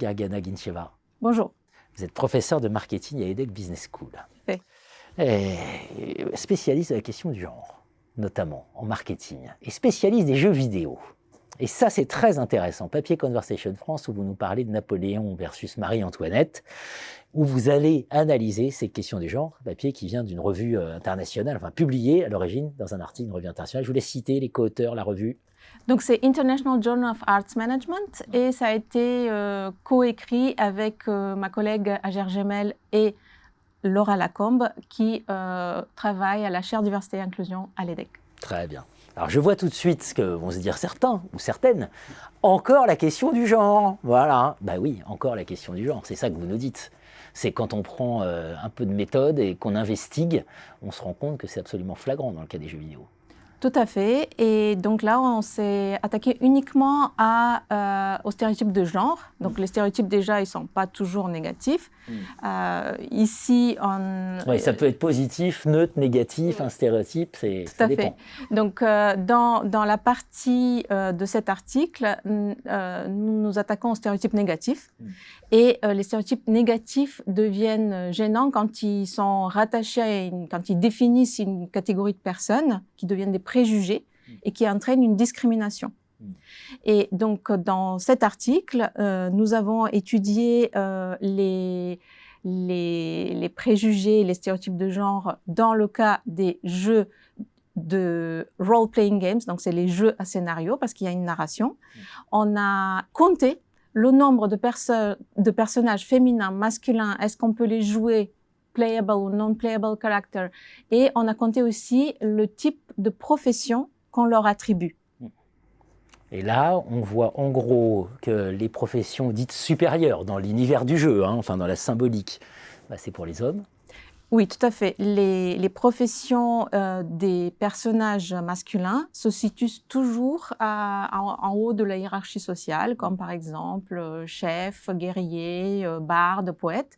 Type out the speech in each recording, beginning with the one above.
Gergana Guincheva. Bonjour. Vous êtes professeur de marketing à EDHEC Business School. Oui. Et spécialiste de la question du genre, notamment en marketing, et spécialiste des jeux vidéo. Et ça, c'est très intéressant. Papier Conversation France, où vous nous parlez de Napoléon versus Marie-Antoinette, où vous allez analyser ces questions du genre, papier qui vient d'une revue internationale, enfin publié à l'origine dans un article d'une revue internationale. Je vous laisse citer les co-auteurs, la revue. Donc c'est International Journal of Arts Management et ça a été coécrit avec ma collègue Ager Gemel et Laura Lacombe qui travaillent à la chaire diversité et inclusion à l'EDHEC. Très bien. Alors je vois tout de suite ce que vont se dire certains ou certaines. Encore la question du genre. Voilà. Bah oui, encore la question du genre. C'est ça que vous nous dites. C'est quand on prend un peu de méthode et qu'on investigue, on se rend compte que c'est absolument flagrant dans le cas des jeux vidéo. Tout à fait. Et donc là, on s'est attaqué uniquement aux stéréotypes de genre. Donc les stéréotypes, déjà, ils ne sont pas toujours négatifs. Ici, Oui, ça peut être positif, neutre, négatif, un stéréotype, ça dépend. Fait. Donc dans la partie de cet article, nous nous attaquons aux stéréotypes négatifs. Et les stéréotypes négatifs deviennent gênants quand ils sont rattachés, quand ils définissent une catégorie de personnes qui deviennent des préjugés et qui entraînent une discrimination. Et donc, dans cet article, nous avons étudié les préjugés, les stéréotypes de genre dans le cas des jeux de role-playing games, donc c'est les jeux à scénario parce qu'il y a une narration. On a compté le nombre de personnages féminins, masculins, est-ce qu'on peut les jouer playable ou non-playable character, et on a compté aussi le type de profession qu'on leur attribue. Et là, on voit en gros que les professions dites supérieures dans l'univers du jeu, enfin dans la symbolique, c'est pour les hommes. Oui, tout à fait. Les professions des personnages masculins se situent toujours en haut de la hiérarchie sociale, comme par exemple chef, guerrier, barde, poète.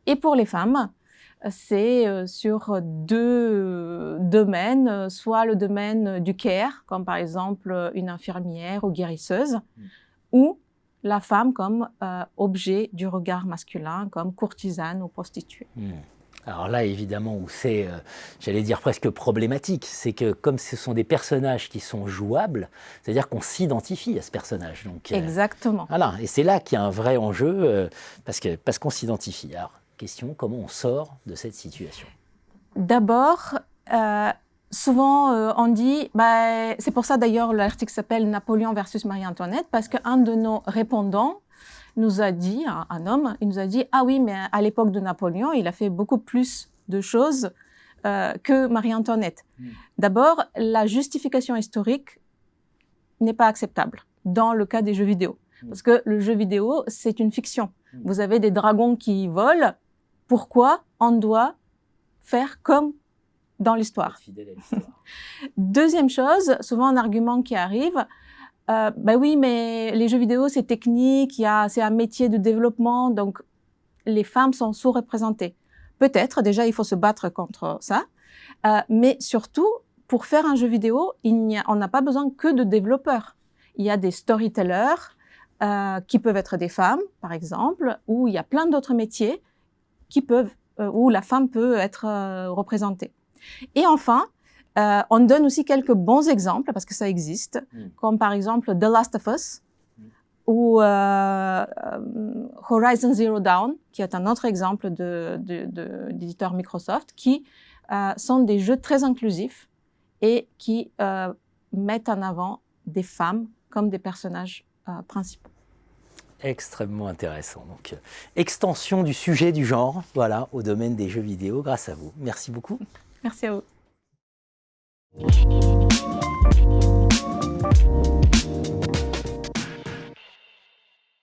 Et pour les femmes, c'est sur deux domaines, soit le domaine du care, comme par exemple une infirmière ou guérisseuse, ou la femme comme objet du regard masculin, comme courtisane ou prostituée. Alors là, évidemment, où c'est, j'allais dire presque problématique, c'est que comme ce sont des personnages qui sont jouables, c'est-à-dire qu'on s'identifie à ce personnage. Donc, exactement. Voilà, et c'est là qu'il y a un vrai enjeu, parce qu'on s'identifie. Alors, question, comment on sort de cette situation? D'abord, souvent on dit, c'est pour ça d'ailleurs l'article s'appelle Napoléon versus Marie-Antoinette, parce qu'un de nos répondants nous a dit, un homme, il nous a dit « Ah oui, mais à l'époque de Napoléon, il a fait beaucoup plus de choses que Marie-Antoinette. » D'abord, la justification historique n'est pas acceptable dans le cas des jeux vidéo. Parce que le jeu vidéo, c'est une fiction. Vous avez des dragons qui volent. Pourquoi on doit faire comme dans l'histoire? Deuxième chose, souvent un argument qui arrive, oui, mais les jeux vidéo, c'est technique, c'est un métier de développement, donc les femmes sont sous-représentées. Peut-être, déjà, il faut se battre contre ça, mais surtout, pour faire un jeu vidéo, on n'a pas besoin que de développeurs. Il y a des storytellers qui peuvent être des femmes, par exemple, ou il y a plein d'autres métiers où la femme peut être représentée. Et enfin, on donne aussi quelques bons exemples, parce que ça existe, comme par exemple The Last of Us, ou Horizon Zero Dawn, qui est un autre exemple d'éditeur Microsoft, qui sont des jeux très inclusifs et qui mettent en avant des femmes comme des personnages principaux. Extrêmement intéressant. Donc, extension du sujet du genre, voilà, au domaine des jeux vidéo, grâce à vous. Merci beaucoup. Merci à vous.